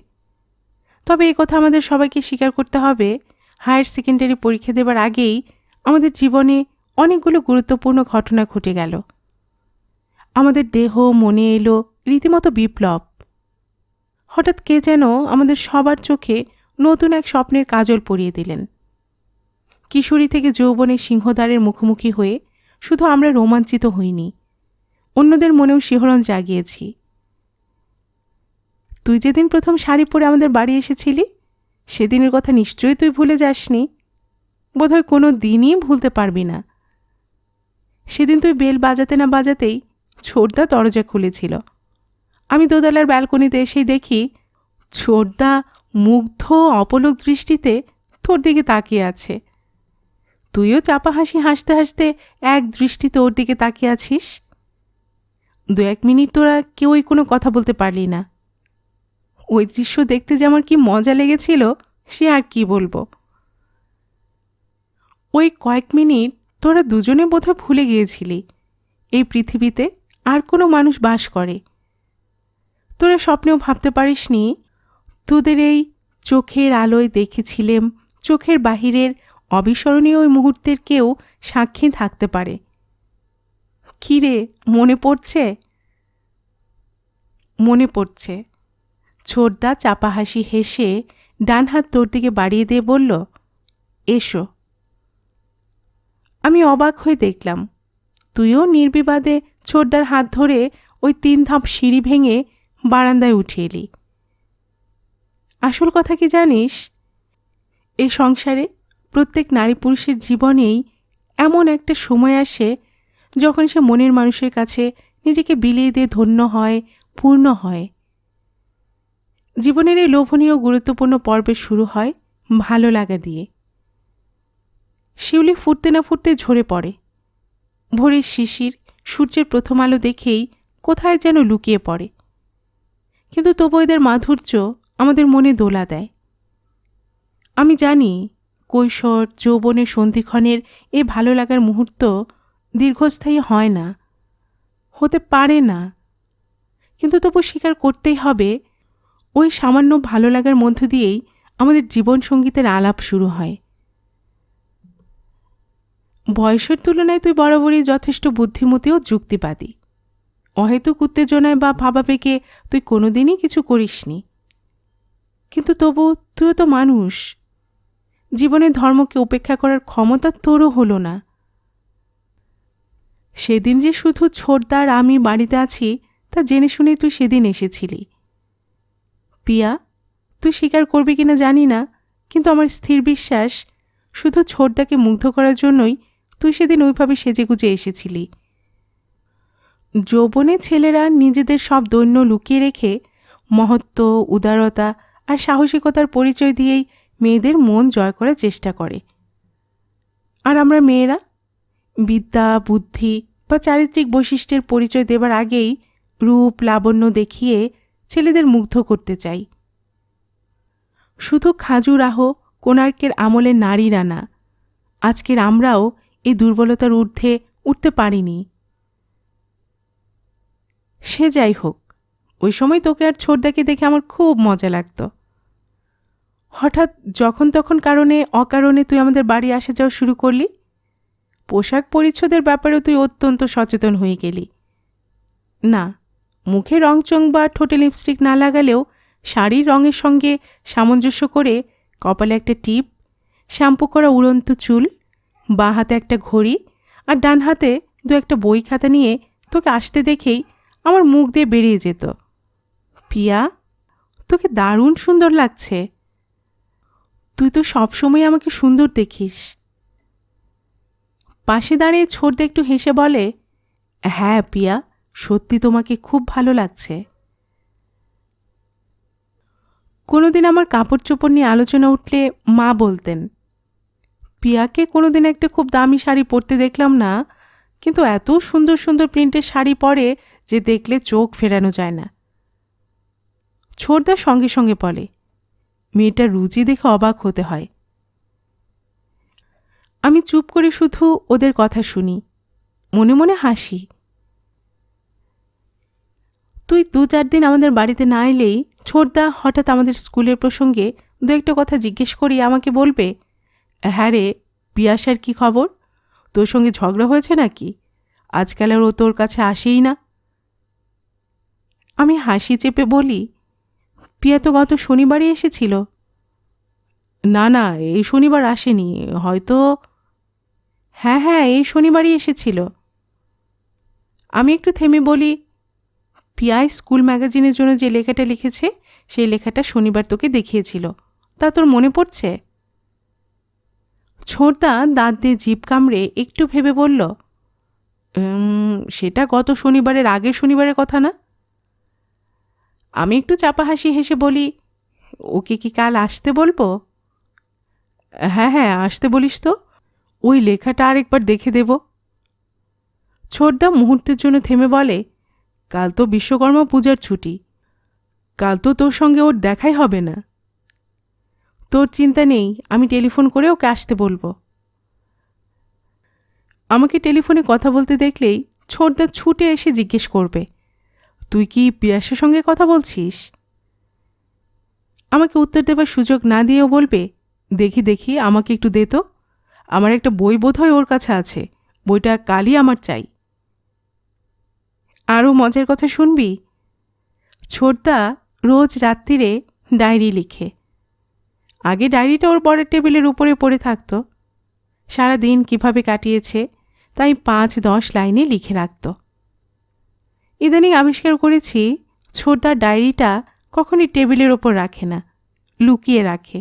তবে এই কথা আমাদের সবাইকে স্বীকার করতে হবে, হায়ার সেকেন্ডারি পরীক্ষা দেবার আগেই আমাদের জীবনে অনেকগুলো গুরুত্বপূর্ণ ঘটনা ঘটে গেল। আমাদের দেহ মনে এলো রীতিমতো বিপ্লব। হঠাৎ কে যেন আমাদের সবার চোখে নতুন এক স্বপ্নের কাজল পরিয়ে দিলেন। কিশোরী থেকে যৌবনের সিংহদ্বারের মুখোমুখি হয়ে শুধু আমরা রোমাঞ্চিত হইনি, অন্যদের মনেও শিহরণ জাগিয়েছি। তুই যেদিন প্রথম শাড়ি পরে আমাদের বাড়ি এসেছিলি, সেদিনের কথা নিশ্চয়ই তুই ভুলে যাসনি। বোধহয় কোনো দিনই ভুলতে পারবি না। সেদিন তুই বেল বাজাতে না বাজাতেই ছোটদা দরজা খুলেছিল। আমি দোতলার ব্যালকনিতে এসেই দেখি ছোটদা মুগ্ধ অপলক দৃষ্টিতে তোর দিকে তাকিয়ে আছে। তুইও চাপা হাসি হাসতে হাসতে এক দৃষ্টিতে ওর দিকে তাকিয়ে আছিস। 2-1 মিনিট তোরা কেউই কোনো কথা বলতে পারলি না। ওই দৃশ্য দেখতে যে আমার কি মজা লেগেছিল সে আর কি বলবো। ওই কয়েক মিনিট তোরা দুজনে বোধহয় ভুলে গিয়েছিলি এই পৃথিবীতে আর কোনো মানুষ বাস করে। তোরা স্বপ্নেও ভাবতে পারিসনি তোদের এই চোখের আলোয় দেখেছিলেম চোখের বাহিরের অবিস্মরণীয় ওই মুহূর্তের কেউ সাক্ষী থাকতে পারে। কী রে, মনে পড়ছে? মনে পড়ছে। ছোটদা চাপা হাসি হেসে ডান হাত তোর দিকে বাড়িয়ে দিয়ে বলল, এসো। আমি অবাক হয়ে দেখলাম তুইও নির্বিবাদে ছোটদার হাত ধরে ওই 3 ধাপ সিঁড়ি ভেঙে বারান্দায় উঠে এলি। আসল কথা কি জানিস, এই সংসারে প্রত্যেক নারী পুরুষের জীবনেই এমন একটা সময় আসে যখন সে মনের মানুষের কাছে নিজেকে বিলিয়ে দিয়ে ধন্য হয়, পূর্ণ হয়। জীবনের এই লোভনীয় গুরুত্বপূর্ণ পর্বের শুরু হয় ভালো লাগা দিয়ে। শিউলি ফুটতে না ফুটতে ঝরে পড়ে। ভোরের শিশির সূর্যের প্রথম আলো দেখেই কোথায় যেন লুকিয়ে পড়ে, কিন্তু তবু এদের মাধুর্য আমাদের মনে দোলা দেয়। আমি জানি কৈশোর যৌবনের সন্ধিক্ষণের এ ভালো লাগার মুহূর্ত দীর্ঘস্থায়ী হয় না, হতে পারে না, কিন্তু তবু স্বীকার করতেই হবে ওই সামান্য ভালো লাগার মধ্য দিয়েই আমাদের জীবন সঙ্গীতের আলাপ শুরু হয়। বয়সের তুলনায় তুই বরাবরই যথেষ্ট বুদ্ধিমতী ও যুক্তিবাদী। অহেতুক উত্তেজনায় বা ভাবাবেগে তুই কোনোদিনই কিছু করিসনি, কিন্তু তবু তুইও তো মানুষ। জীবনের ধর্মকে উপেক্ষা করার ক্ষমতা তোরও হলো না। সেদিন যে শুধু ছোটদার আমি বাড়িতে আছি তা জেনে শুনেই তুই সেদিন এসেছিলি। পিয়া, তুই স্বীকার করবি কিনা জানি না, কিন্তু আমার স্থির বিশ্বাস শুধু ছোটদাকে মুগ্ধ করার জন্যই তুই সেদিন ওইভাবে সেজেগুজে এসেছিলি। যৌবনে ছেলেরা নিজেদের সব দৈন্য লুকিয়ে রেখে মহত্ব, উদারতা আর সাহসিকতার পরিচয় দিয়েই মেয়েদের মন জয় করার চেষ্টা করে। আর আমরা মেয়েরা বিদ্যা, বুদ্ধি, বা চারিত্রিক বৈশিষ্ট্যের পরিচয় দেবার আগেই রূপ লাবণ্য দেখিয়ে ছেলেদের মুগ্ধ করতে চাই। শুধু খাজুরাহো কোণার্কের আমলের নারীরা না, আজকের আমরাও এই দুর্বলতার ঊর্ধ্বে উঠতে পারিনি। সে যাই হোক, ওই সময় তোকে আর ছোটদাকে দেখে আমার খুব মজা লাগতো। হঠাৎ যখন তখন কারণে অকারণে তুই আমাদের বাড়ি আসা যাওয়া শুরু করলি। পোশাক পরিচ্ছদের ব্যাপারে তুই অত্যন্ত সচেতন হয়ে গেলি। না, মুখে রংচং বা ঠোঁটে লিপস্টিক না লাগালেও শাড়ির রঙের সঙ্গে সামঞ্জস্য করে কপালে একটা টিপ, শ্যাম্পু করা উড়ন্ত চুল, বাঁ হাতে একটা ঘড়ি আর ডান হাতে দু একটা বই খাতা নিয়ে তোকে আসতে দেখেই আমার মুখ দিয়ে বেরিয়ে যেত, পিয়া, তোকে দারুণ সুন্দর লাগছে। তুই তো সবসময় আমাকে সুন্দর দেখিস। পাশে দাঁড়িয়ে ছোটদা একটু হেসে বলে, হ্যাঁ পিয়া, সত্যি তোমাকে খুব ভালো লাগছে। কোনোদিন আমার কাপড় চোপড় নিয়ে আলোচনা উঠলে মা বলতেন, পিয়াকে কোনোদিন একটা খুব দামি শাড়ি পরতে দেখলাম না, কিন্তু এত সুন্দর সুন্দর প্রিন্টের শাড়ি পরে যে দেখলে চোখ ফেরানো যায় না। ছোটদা সঙ্গে সঙ্গে বলে, মেয়েটার রুচি দেখে অবাক হতে হয়। আমি চুপ করে শুধু ওদের কথা শুনি, মনে মনে হাসি। তুই 2-4 দিন আমাদের বাড়িতে না এলেই ছোটদা হঠাৎ আমাদের স্কুলের প্রসঙ্গে দু একটা কথা জিজ্ঞেস করি আমাকে বলবে, হ্যাঁ রে, পিয়াসার কি খবর? তোর সঙ্গে ঝগড়া হয়েছে নাকি? আজকাল আর ও তোর কাছে আসেই না। আমি হাসি চেপে বলি, পিয়া তো গত শনিবারই এসেছিল। না না, এই শনিবার আসেনি, হয়তো। হ্যাঁ হ্যাঁ, এই শনিবারই এসেছিল। আমি একটু থেমে বলি, পিয়াই স্কুল ম্যাগাজিনের জন্য যে লেখাটা লিখেছে সেই লেখাটা শনিবার তোকে দেখিয়েছিল, তা তোর মনে পড়ছে? ছোটদা দাঁত দিয়ে জিভ কামড়ে একটু ভেবে বলল, সেটা গত শনিবারের আগের শনিবারের কথা না? আমি একটু চাপা হাসি হেসে বলি, ওকে কি কাল আসতে বলবো? হ্যাঁ হ্যাঁ, আসতে বলিস তো, ওই লেখাটা আরেকবার দেখে দেব। ছোটদা মুহূর্তের জন্য থেমে বলে, কাল তো বিশ্বকর্মা পূজার ছুটি, কাল তো তোর সঙ্গে ওর দেখাই হবে না। তোর চিন্তা নেই, আমি টেলিফোন করে ওকে আসতে বলবো। আমাকে টেলিফোনে কথা বলতে দেখলেই ছোটদা ছুটে এসে জিজ্ঞেস করবে, তুই কি পিয়াসার সঙ্গে কথা বলছিস? আমাকে উত্তর দেবার সুযোগ না দিয়েও বলবে, দেখি দেখি, আমাকে একটু দে তো, আমার একটা বই বোধহয় ওর কাছে আছে, বইটা কালই আমার চাই। আরও মজার কথা শুনবি? ছোটদা রোজ রাত্রিরে ডায়েরি লিখে। আগে ডায়েরিটা ওর পড়ার টেবিলের উপরে পড়ে থাকত। সারা দিন কীভাবে কাটিয়েছে তাই 5-10 লাইনে লিখে রাখত। ইদানিং আবিষ্কার করেছি, ছোটদার ডায়েরিটা কখনই টেবিলের ওপর রাখে না, লুকিয়ে রাখে।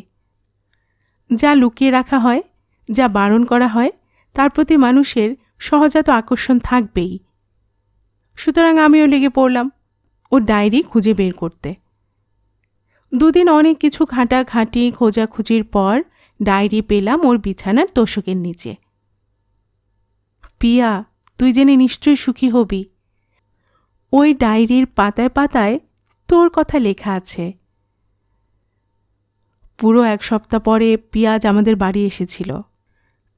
যা লুকিয়ে রাখা হয়, যা বারণ করা হয়, তার প্রতি মানুষের সহজাত আকর্ষণ থাকবেই। সুতরাং আমিও লেগে পড়লাম ওর ডায়েরি খুঁজে বের করতে। দুদিন অনেক কিছু ঘাঁটাঘাঁটি খোঁজাখুঁজির পর ডায়েরি পেলাম ওর বিছানার তোশকের নিচে। পিয়া, তুই জেনে নিশ্চয়ই সুখী হবি, ওই ডায়েরির পাতায় পাতায় তোর কথা লেখা আছে। পুরো 1 সপ্তাহ পরে পিয়াজ আমাদের বাড়ি এসেছিল।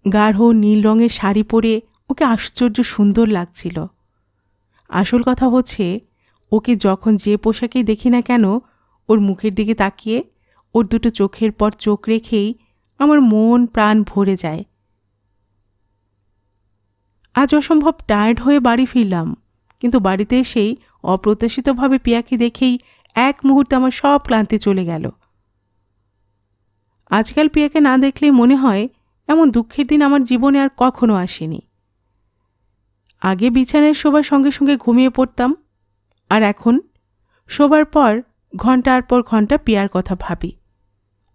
গাঢ় নীল রঙের শাড়ি পরে ওকে আশ্চর্য সুন্দর লাগছিল। আসল কথা হচ্ছে, ওকে যখন যে পোশাকেই দেখি না কেন, ওর মুখের দিকে তাকিয়ে ওর দুটো চোখের পর চোখ রেখেই আমার মন প্রাণ ভরে যায়। আজ অসম্ভব টায়ার্ড হয়ে বাড়ি ফিরলাম, কিন্তু বাড়িতে এসেই অপ্রত্যাশিতভাবে পিয়াকে দেখেই এক মুহূর্তে আমার সব ক্লান্তি চলে গেল। আজকাল পিয়াকে না দেখলেই মনে হয় এমন দুঃখের দিন আমার জীবনে আর কখনো আসেনি। আগে বিছানায় শোবার সঙ্গে সঙ্গে ঘুমিয়ে পড়তাম, আর এখন শোবার পর ঘন্টার পর ঘন্টা পিয়ার কথা ভাবি।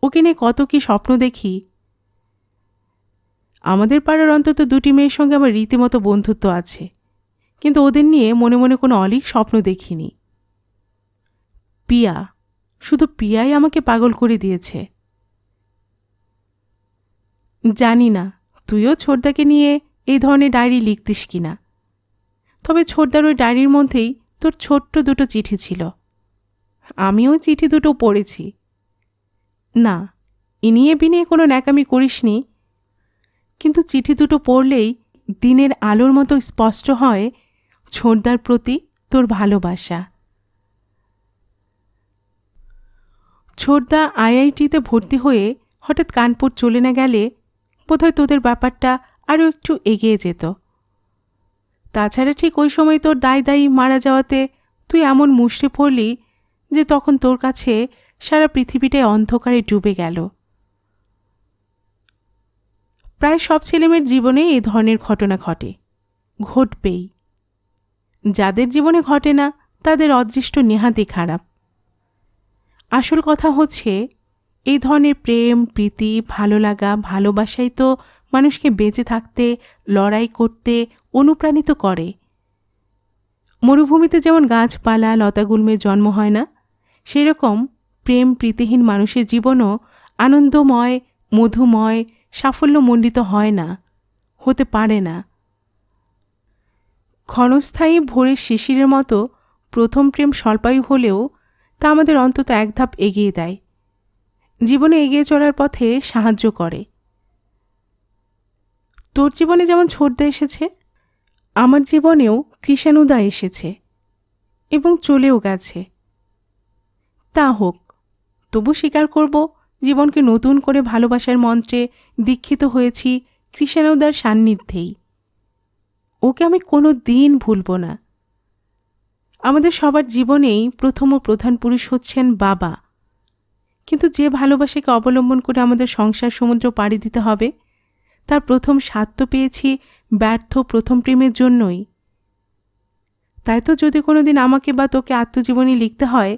ওকে নিয়ে কত কি স্বপ্ন দেখি। আমাদের পাড়ার অন্তত 2টি মেয়ের সঙ্গে আমার রীতিমতো বন্ধুত্ব আছে, কিন্তু ওদের নিয়ে মনে মনে কোনো অলীক স্বপ্ন দেখিনি। পিয়া, শুধু পিয়াই আমাকে পাগল করে দিয়েছে। জানি না তুইও ছোটদাকে নিয়ে এই ধরনের ডায়েরি লিখতিস কিনা। তবে ছোটদার ওই ডায়েরির মধ্যেই তোর ছোট্ট দুটো চিঠি ছিল। আমি ওই চিঠি দুটো পড়েছি। না, ইনিয়ে বিনিয়ে কোনো ন্যাকামি করিসনি, কিন্তু চিঠি দুটো পড়লেই দিনের আলোর মতো স্পষ্ট হয় ছোটদার প্রতি তোর ভালোবাসা। ছোটদা আইআইটিতে ভর্তি হয়ে হঠাৎ কানপুর চলে না গেলে বোধহয় তোদের ব্যাপারটা আরও একটু এগিয়ে যেত। তাছাড়া ঠিক ওই সময় তোর দাই মারা যাওয়াতে তুই এমন মুষড়ে পড়লি যে তখন তোর কাছে সারা পৃথিবীটাই অন্ধকারে ডুবে গেল। প্রায় সব ছেলেমেয়ের জীবনে এই ধরনের ঘটনা ঘটে, ঘটবেই। যাদের জীবনে ঘটে না তাদের অদৃষ্ট নেহাতই খারাপ। আসল কথা হচ্ছে, এই ধরনের প্রেম, প্রীতি, ভালো লাগা, ভালোবাসাই তো মানুষকে বেঁচে থাকতে, লড়াই করতে অনুপ্রাণিত করে। মরুভূমিতে যেমন গাছপালা লতাগুল্মের জন্ম হয় না, সেরকম প্রেম প্রীতিহীন মানুষের জীবনও আনন্দময়, মধুময়, সাফল্যমণ্ডিত হয় না, হতে পারে না। ক্ষণস্থায়ী ভোরের শিশিরের মতো প্রথম প্রেম স্বল্পায়ু হলেও তা আমাদের অন্তত এক ধাপ এগিয়ে দেয়, জীবনে এগিয়ে চলার পথে সাহায্য করে। তোর জীবনে যেমন ছোটদা এসেছে, আমার জীবনেও কৃষাণুদা এসেছে এবং চলেও গেছে। তা হোক, তবু স্বীকার করব, জীবনকে নতুন করে ভালোবাসার মন্ত্রে দীক্ষিত হয়েছি কৃষাণুদার সান্নিধ্যেই। ওকে আমি কোনো দিন ভুলব না। আমাদের সবার জীবনেই প্রথম ও প্রধান পুরুষ হচ্ছেন বাবা, কিন্তু যে ভালোবাসাকে অবলম্বন করে আমাদের সংসার সমুদ্র পাড়ি দিতে হবে, তার প্রথম স্বাদ তো পেয়েছি ব্যর্থ প্রথম প্রেমের জন্যই। তাই তো যদি কোনো দিন আমাকে বা তোকে আত্মজীবনী লিখতে হয়,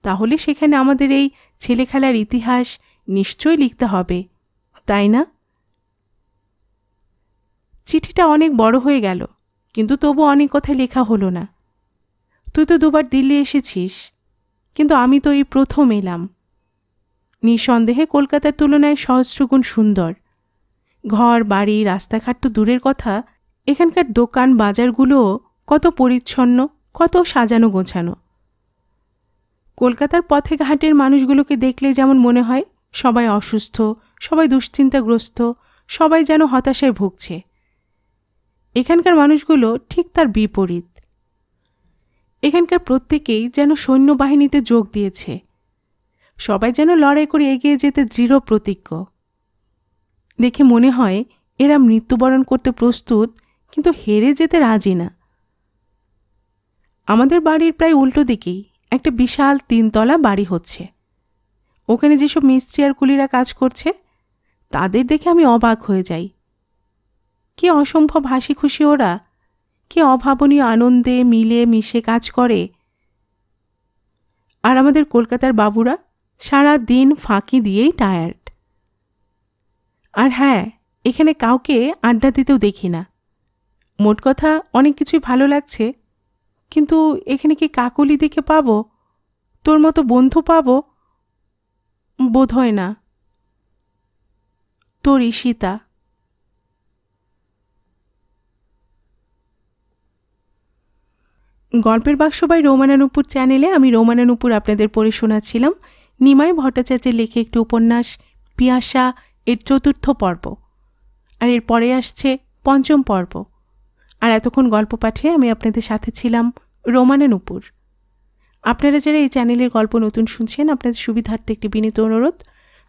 তাহলে সেখানে আমাদের এই ছেলে খেলার ইতিহাস নিশ্চয়ই লিখতে হবে, তাই না? চিঠিটা অনেক বড় হয়ে গেল, কিন্তু তবু অনেক কথা লেখা হলো না। তুই তো দুবার দিল্লি এসেছিস, কিন্তু আমি তো এই প্রথম এলাম। নিঃসন্দেহে কলকাতার তুলনায় সহস্রগুণ সুন্দর। ঘর বাড়ি রাস্তাঘাট তো দূরের কথা, এখানকার দোকান বাজারগুলোও কত পরিচ্ছন্ন, কত সাজানো গোছানো। কলকাতার পথে ঘাটের মানুষগুলোকে দেখলে যেমন মনে হয় সবাই অসুস্থ, সবাই দুশ্চিন্তাগ্রস্ত, সবাই যেন হতাশায় ভুগছে। এখানকার মানুষগুলো ঠিক তার বিপরীত। এখানকার প্রত্যেকেই যেন সৈন্যবাহিনীতে যোগ দিয়েছে, সবাই যেন লড়াই করে এগিয়ে যেতে দৃঢ় প্রতিজ্ঞ। দেখে মনে হয় এরা মৃত্যুবরণ করতে প্রস্তুত, কিন্তু হেরে যেতে রাজি না। আমাদের বাড়ির প্রায় উল্টো দিকেই একটা বিশাল 3 তলা বাড়ি হচ্ছে। ওখানে যেসব মিস্ত্রি আর কুলিরা কাজ করছে, তাদের দেখে আমি অবাক হয়ে যাই। কি অসম্ভব হাসি খুশি ওরা, কি অভাবনীয় আনন্দে মিলে মিশে কাজ করে। আর আমাদের কলকাতার বাবুরা সারা দিন ফাঁকি দিয়েই টায়ার্ড। আর হ্যাঁ, এখানে কাউকে আড্ডা দিতেও দেখি না। মোট কথা অনেক কিছুই ভালো লাগছে, কিন্তু এখানে কি কাকলি দিকে পাবো, তোর মতো বন্ধু পাবো? বোধ হয় না। তোর ঈশিতা। গল্পের বাক্স বাই রোমানা নুপুর চ্যানেলে আমি রোমানা নুপুর আপনাদের পড়ে শোনাচ্ছিলাম নিমাই ভট্টাচার্যের লেখে একটি উপন্যাস পিয়াসা এর 4র্থ পর্ব। আর এর পরে আসছে 5ম পর্ব। আর এতক্ষণ গল্প পাঠে আমি আপনাদের সাথে ছিলাম রোমানা নুপুর। আপনারা যারা এই চ্যানেলের গল্প নতুন শুনছেন, আপনাদের সুবিধার্থে একটি বিনীত অনুরোধ,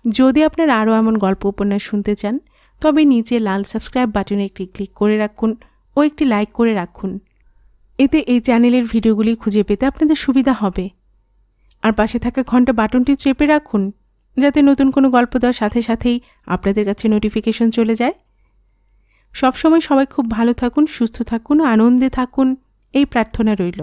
যদি আপনারা আরও এমন গল্প উপন্যাস শুনতে চান, তবে নিচে লাল সাবস্ক্রাইব বাটনে একটি ক্লিক করে রাখুন ও একটি লাইক করে রাখুন। এতে এই চ্যানেলের ভিডিওগুলি খুঁজে পেতে আপনাদের সুবিধা হবে। আর পাশে থাকা ঘন্টা বাটনটি চেপে রাখুন, যাতে নতুন কোনো গল্প দেওয়ার সাথে সাথেই আপনাদের কাছে নোটিফিকেশন চলে যায়। সবসময় সবাই খুব ভালো থাকুন, সুস্থ থাকুন, আনন্দে থাকুন, এই প্রার্থনা রইল।